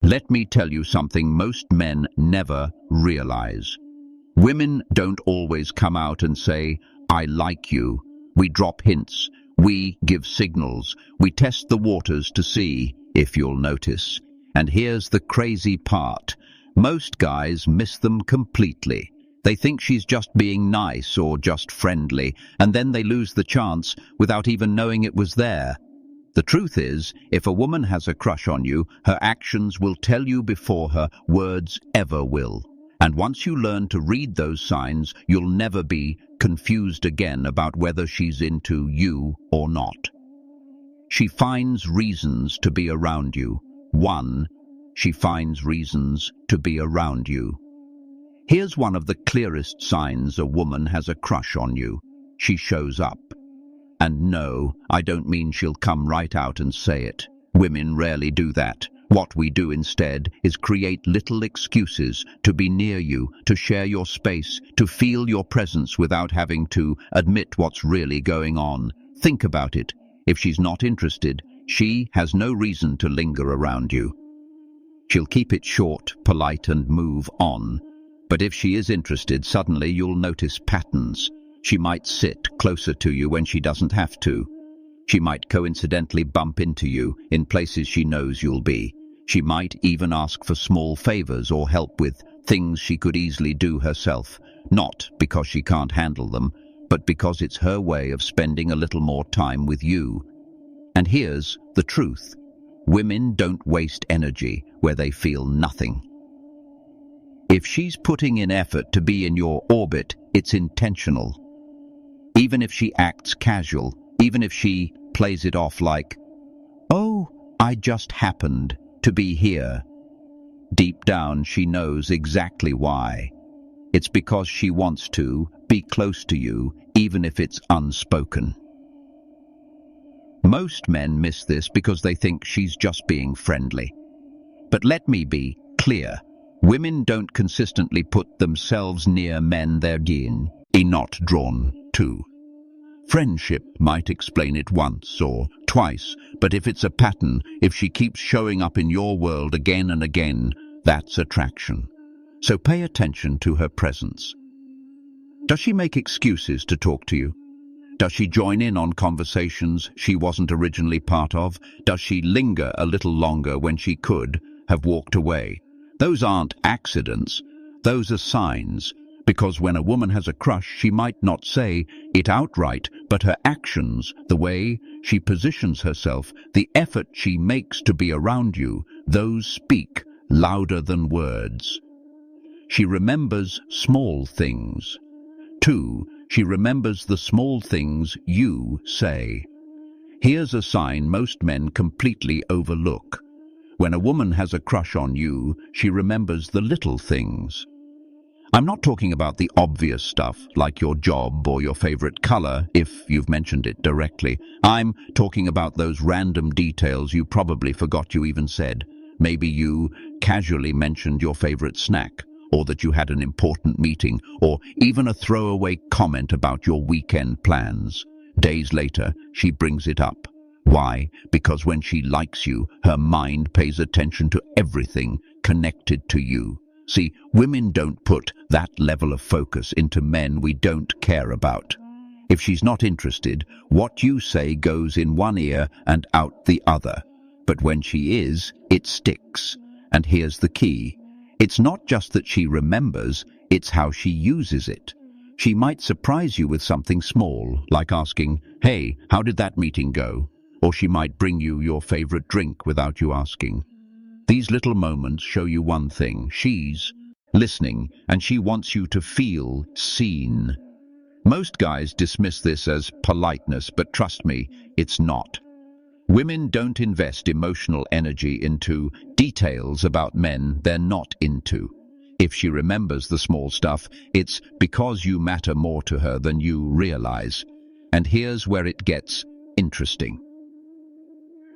Let me tell you something most men never realize. Women don't always come out and say, "I like you." We drop hints. We give signals. We test the waters to see if you'll notice. And here's the crazy part. Most guys miss them completely. They think she's just being nice or just friendly, and then they lose the chance without even knowing it was there. The truth is, if a woman has a crush on you, her actions will tell you before her words ever will. And once you learn to read those signs, you'll never be confused again about whether she's into you or not. She finds reasons to be around you. 1. She finds reasons to be around you. Here's one of the clearest signs a woman has a crush on you. She shows up. And no, I don't mean she'll come right out and say it. Women rarely do that. What we do instead is create little excuses to be near you, to share your space, to feel your presence without having to admit what's really going on. Think about it. If she's not interested, she has no reason to linger around you. She'll keep it short, polite, and move on. But if she is interested, suddenly you'll notice patterns. She might sit closer to you when she doesn't have to. She might coincidentally bump into you in places she knows you'll be. She might even ask for small favors or help with things she could easily do herself, not because she can't handle them, but because it's her way of spending a little more time with you. And here's the truth. Women don't waste energy where they feel nothing. If she's putting in effort to be in your orbit, it's intentional. Even if she acts casual, even if she plays it off like, "Oh, I just happened to be here." Deep down, she knows exactly why. It's because she wants to be close to you, even if it's unspoken. Most men miss this because they think she's just being friendly. But let me be clear. Women don't consistently put themselves near men they're not drawn to. Friendship might explain it once or twice, but if it's a pattern, if she keeps showing up in your world again and again, that's attraction. So pay attention to her presence. Does she make excuses to talk to you? Does she join in on conversations she wasn't originally part of? Does she linger a little longer when she could have walked away? Those aren't accidents. Those are signs. Because when a woman has a crush, she might not say it outright, but her actions, the way she positions herself, the effort she makes to be around you, those speak louder than words. She remembers small things. 2, she remembers the small things you say. Here's a sign most men completely overlook. When a woman has a crush on you, she remembers the little things. I'm not talking about the obvious stuff, like your job or your favorite color, if you've mentioned it directly. I'm talking about those random details you probably forgot you even said. Maybe you casually mentioned your favorite snack, or that you had an important meeting, or even a throwaway comment about your weekend plans. Days later, she brings it up. Why? Because when she likes you, her mind pays attention to everything connected to you. See, women don't put that level of focus into men we don't care about. If she's not interested, what you say goes in one ear and out the other. But when she is, it sticks. And here's the key. It's not just that she remembers, it's how she uses it. She might surprise you with something small, like asking, "Hey, how did that meeting go?" Or she might bring you your favorite drink without you asking. These little moments show you one thing. She's listening, and she wants you to feel seen. Most guys dismiss this as politeness, but trust me, it's not. Women don't invest emotional energy into details about men they're not into. If she remembers the small stuff, it's because you matter more to her than you realize. And here's where it gets interesting.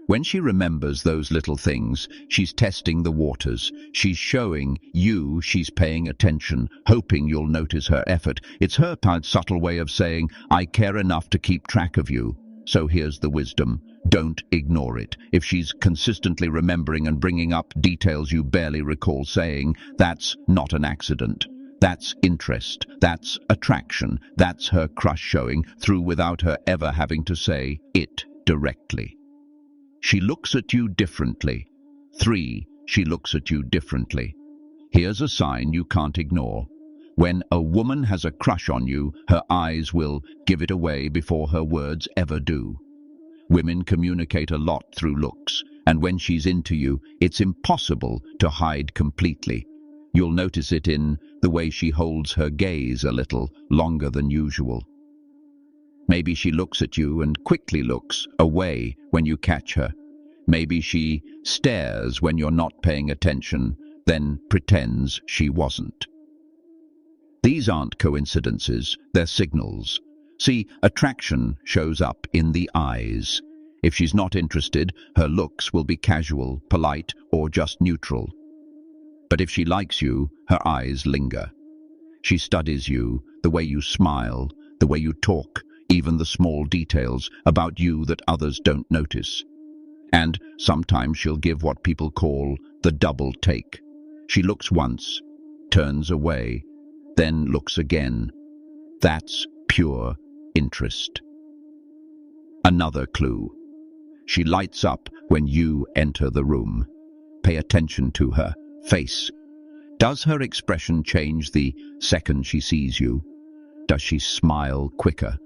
When she remembers those little things, she's testing the waters. She's showing you she's paying attention, hoping you'll notice her effort. It's her subtle way of saying, "I care enough to keep track of you." So here's the wisdom. Don't ignore it. If she's consistently remembering and bringing up details you barely recall saying, that's not an accident. That's interest. That's attraction. That's her crush showing through without her ever having to say it directly. She looks at you differently. 3. She looks at you differently. Here's a sign you can't ignore. When a woman has a crush on you, her eyes will give it away before her words ever do. Women communicate a lot through looks, and when she's into you, it's impossible to hide completely. You'll notice it in the way she holds her gaze a little longer than usual. Maybe she looks at you and quickly looks away when you catch her. Maybe she stares when you're not paying attention, then pretends she wasn't. These aren't coincidences, they're signals. See, attraction shows up in the eyes. If she's not interested, her looks will be casual, polite, or just neutral. But if she likes you, her eyes linger. She studies you, the way you smile, the way you talk, even the small details about you that others don't notice. And sometimes she'll give what people call the double take. She looks once, turns away, then looks again. That's pure interest. Another clue. She lights up when you enter the room. Pay attention to her face. Does her expression change the second she sees you? Does she smile quicker?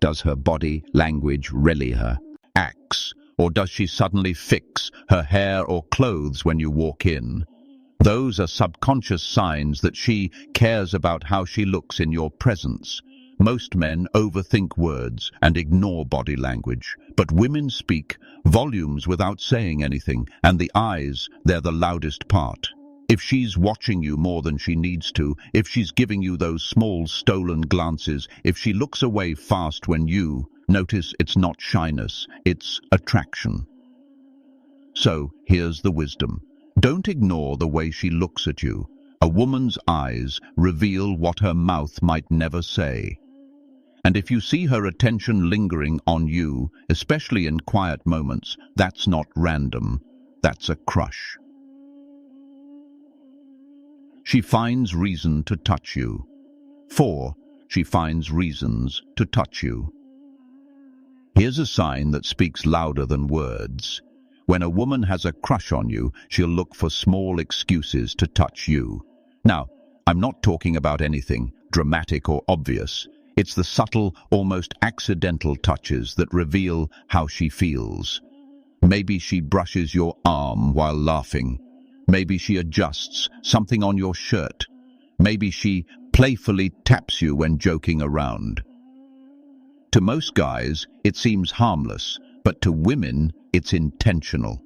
Does her body language rally her? Acts, or does she suddenly fix her hair or clothes when you walk in? Those are subconscious signs that she cares about how she looks in your presence. Most men overthink words and ignore body language, but women speak volumes without saying anything, and the eyes, they're the loudest part. If she's watching you more than she needs to, if she's giving you those small stolen glances, if she looks away fast when you notice, it's not shyness, it's attraction. So here's the wisdom. Don't ignore the way she looks at you. A woman's eyes reveal what her mouth might never say. And if you see her attention lingering on you, especially in quiet moments, that's not random. That's a crush. She finds reason to touch you. 4. She finds reasons to touch you. Here's a sign that speaks louder than words. When a woman has a crush on you, she'll look for small excuses to touch you. Now, I'm not talking about anything dramatic or obvious. It's the subtle, almost accidental touches that reveal how she feels. Maybe she brushes your arm while laughing. Maybe she adjusts something on your shirt. Maybe she playfully taps you when joking around. To most guys, it seems harmless, but to women, it's intentional.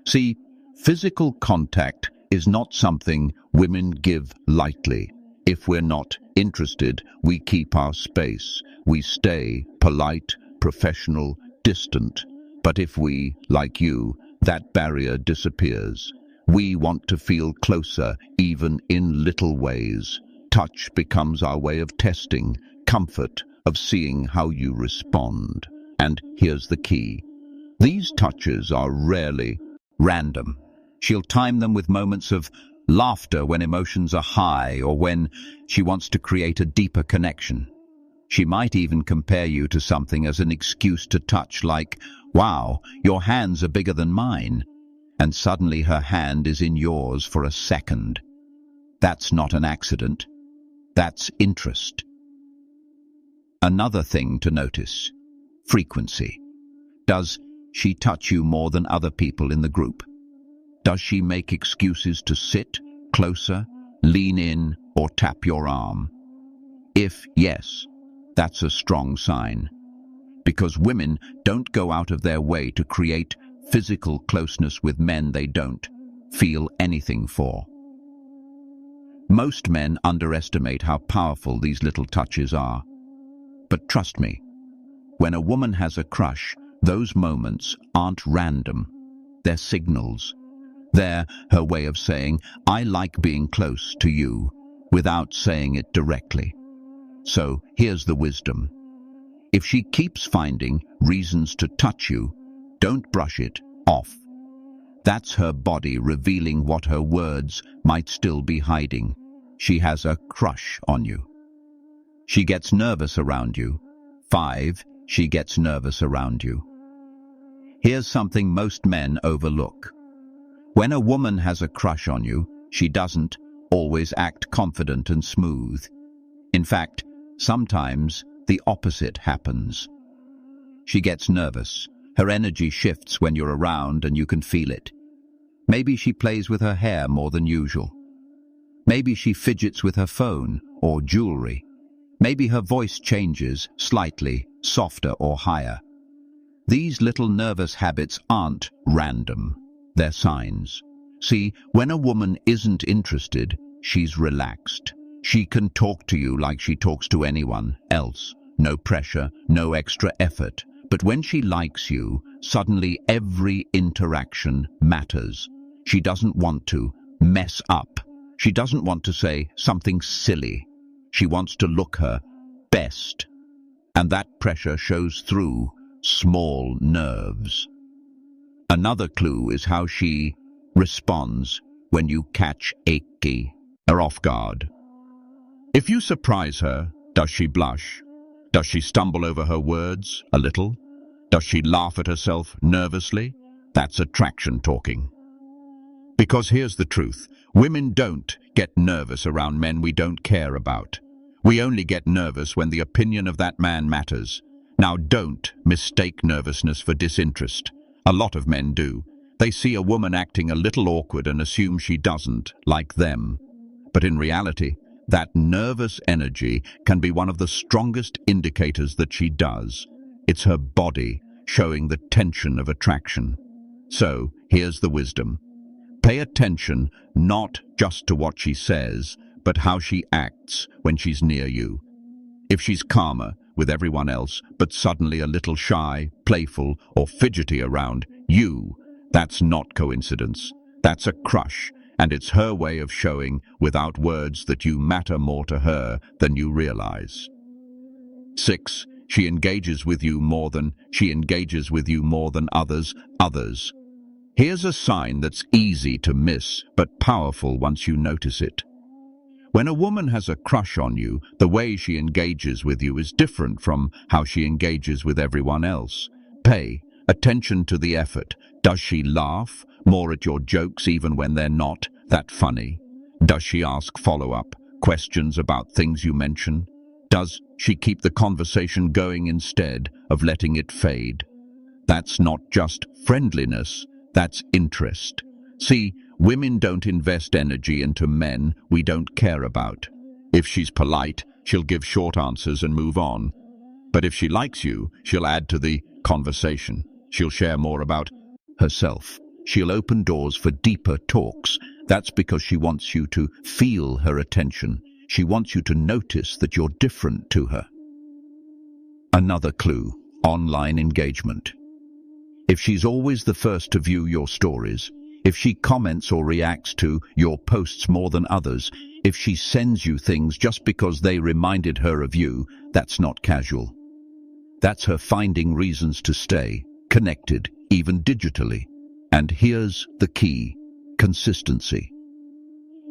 See, physical contact is not something women give lightly. If we're not interested, we keep our space. We stay polite, professional, distant. But if we, like you, that barrier disappears. We want to feel closer, even in little ways. Touch becomes our way of testing, comfort, of seeing how you respond. And here's the key. These touches are rarely random. She'll time them with moments of laughter when emotions are high or when she wants to create a deeper connection. She might even compare you to something as an excuse to touch, like, "Wow, your hands are bigger than mine." And suddenly her hand is in yours for a second. That's not an accident. That's interest. Another thing to notice. Frequency. Does she touch you more than other people in the group? Does she make excuses to sit closer, lean in, or tap your arm? If yes, that's a strong sign. Because women don't go out of their way to create physical closeness with men they don't feel anything for. Most men underestimate how powerful these little touches are. But trust me, when a woman has a crush, those moments aren't random. They're signals. They're her way of saying, "I like being close to you," without saying it directly. So here's the wisdom. If she keeps finding reasons to touch you, don't brush it off. That's her body revealing what her words might still be hiding. She has a crush on you. She gets nervous around you. 5. She gets nervous around you. Here's something most men overlook. When a woman has a crush on you, she doesn't always act confident and smooth. In fact, sometimes the opposite happens. She gets nervous. Her energy shifts when you're around and you can feel it. Maybe she plays with her hair more than usual. Maybe she fidgets with her phone or jewelry. Maybe her voice changes slightly, softer or higher. These little nervous habits aren't random. They're signs. See, when a woman isn't interested, she's relaxed. She can talk to you like she talks to anyone else. No pressure, no extra effort. But when she likes you, suddenly every interaction matters. She doesn't want to mess up. She doesn't want to say something silly. She wants to look her best. And that pressure shows through small nerves. Another clue is how she responds when you catch her off guard. If you surprise her, does she blush? Does she stumble over her words a little? Does she laugh at herself nervously? That's attraction talking. Because here's the truth. Women don't get nervous around men we don't care about. We only get nervous when the opinion of that man matters. Now don't mistake nervousness for disinterest. A lot of men do. They see a woman acting a little awkward and assume she doesn't like them. But in reality, that nervous energy can be one of the strongest indicators that she does. It's her body showing the tension of attraction. So, here's the wisdom. Pay attention not just to what she says, but how she acts when she's near you. If she's calmer with everyone else, but suddenly a little shy, playful, or fidgety around you, that's not coincidence. That's a crush. And it's her way of showing, without words, that you matter more to her than you realize. 6. She engages with you more than others. Here's a sign that's easy to miss, but powerful once you notice it. When a woman has a crush on you, the way she engages with you is different from how she engages with everyone else. Pay attention to the effort. Does she laugh more at your jokes even when they're not that funny? Does she ask follow-up questions about things you mention? Does she keep the conversation going instead of letting it fade? That's not just friendliness, that's interest. See, women don't invest energy into men we don't care about. If she's polite, she'll give short answers and move on. But if she likes you, she'll add to the conversation. She'll share more about herself. She'll open doors for deeper talks. That's because she wants you to feel her attention. She wants you to notice that you're different to her. Another clue, online engagement. If she's always the first to view your stories, if she comments or reacts to your posts more than others, if she sends you things just because they reminded her of you, that's not casual. That's her finding reasons to stay connected, even digitally. And here's the key: consistency.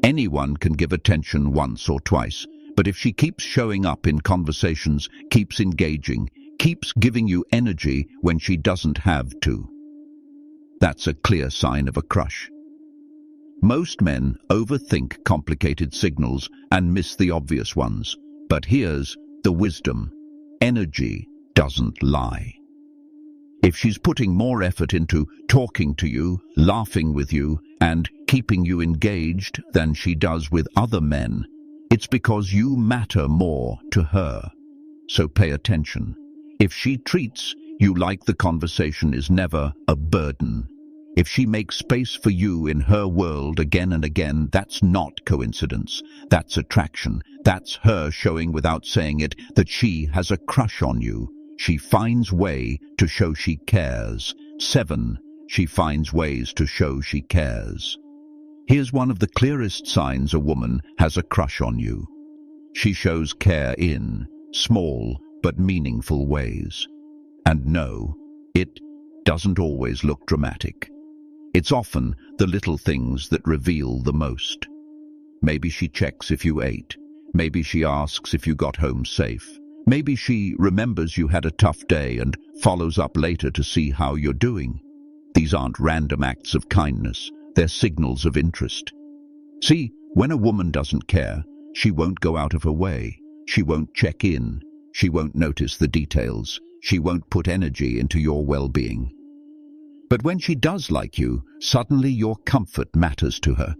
Anyone can give attention once or twice, but if she keeps showing up in conversations, keeps engaging, keeps giving you energy when she doesn't have to, that's a clear sign of a crush. Most men overthink complicated signals and miss the obvious ones. But here's the wisdom: energy doesn't lie. If she's putting more effort into talking to you, laughing with you, and keeping you engaged than she does with other men, it's because you matter more to her. So pay attention. If she treats you like the conversation is never a burden, if she makes space for you in her world again and again, that's not coincidence. That's attraction. That's her showing without saying it that she has a crush on you. She finds way to show she cares. 7. She finds ways to show she cares. Here's one of the clearest signs a woman has a crush on you. She shows care in small, but meaningful ways. And no, it doesn't always look dramatic. It's often the little things that reveal the most. Maybe she checks if you ate. Maybe she asks if you got home safe. Maybe she remembers you had a tough day and follows up later to see how you're doing. These aren't random acts of kindness. They're signals of interest. See, when a woman doesn't care, she won't go out of her way. She won't check in. She won't notice the details. She won't put energy into your well-being. But when she does like you, suddenly your comfort matters to her.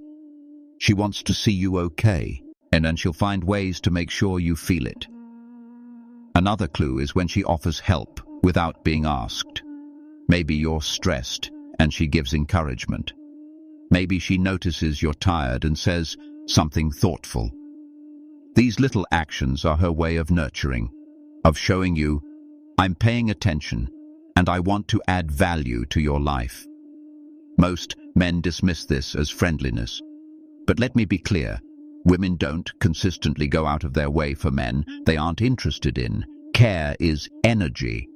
She wants to see you okay, and then she'll find ways to make sure you feel it. Another clue is when she offers help without being asked. Maybe you're stressed, and she gives encouragement. Maybe she notices you're tired and says something thoughtful. These little actions are her way of nurturing, of showing you, I'm paying attention, and I want to add value to your life. Most men dismiss this as friendliness. But let me be clear, women don't consistently go out of their way for men they aren't interested in. Care is energy,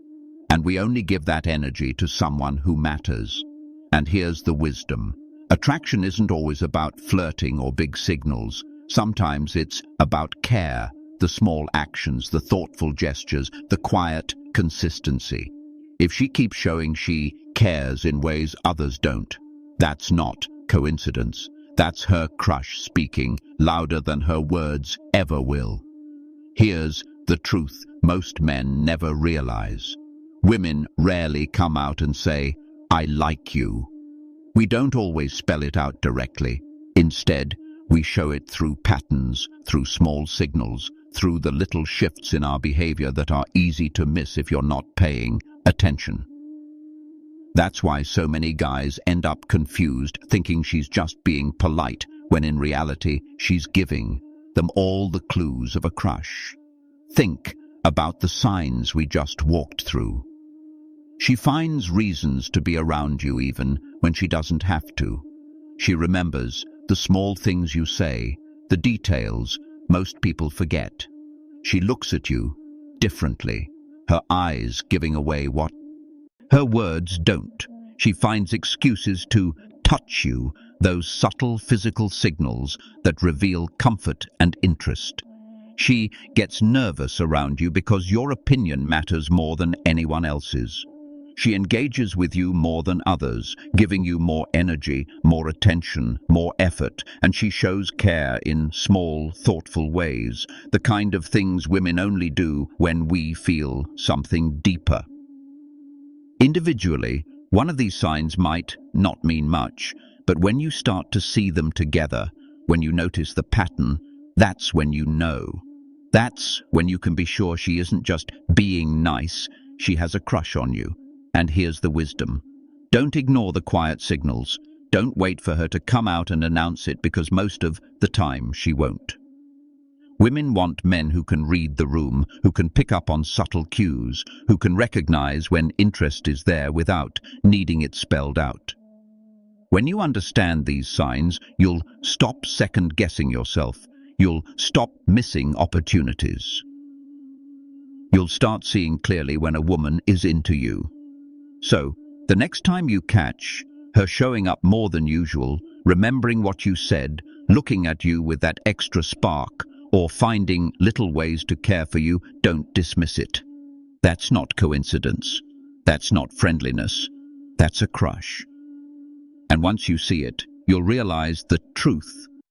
and we only give that energy to someone who matters. And here's the wisdom. Attraction isn't always about flirting or big signals. Sometimes it's about care, the small actions, the thoughtful gestures, the quiet consistency. If she keeps showing she cares in ways others don't, that's not coincidence. That's her crush speaking louder than her words ever will. Here's the truth most men never realize. Women rarely come out and say, I like you. We don't always spell it out directly. Instead, we show it through patterns, through small signals, through the little shifts in our behavior that are easy to miss if you're not paying attention. That's why so many guys end up confused, thinking she's just being polite, when in reality she's giving them all the clues of a crush. Think about the signs we just walked through. She finds reasons to be around you even when she doesn't have to. She remembers the small things you say, the details most people forget. She looks at you differently, her eyes giving away what her words don't. She finds excuses to touch you, those subtle physical signals that reveal comfort and interest. She gets nervous around you because your opinion matters more than anyone else's. She engages with you more than others, giving you more energy, more attention, more effort, and she shows care in small, thoughtful ways, the kind of things women only do when we feel something deeper. Individually, one of these signs might not mean much, but when you start to see them together, when you notice the pattern, that's when you know. That's when you can be sure she isn't just being nice, she has a crush on you. And here's the wisdom. Don't ignore the quiet signals. Don't wait for her to come out and announce it, because most of the time she won't. Women want men who can read the room, who can pick up on subtle cues, who can recognize when interest is there without needing it spelled out. When you understand these signs, you'll stop second-guessing yourself. You'll stop missing opportunities. You'll start seeing clearly when a woman is into you. So, the next time you catch her showing up more than usual, remembering what you said, looking at you with that extra spark, or finding little ways to care for you, don't dismiss it. That's not coincidence. That's not friendliness. That's a crush. And once you see it, you'll realize the truth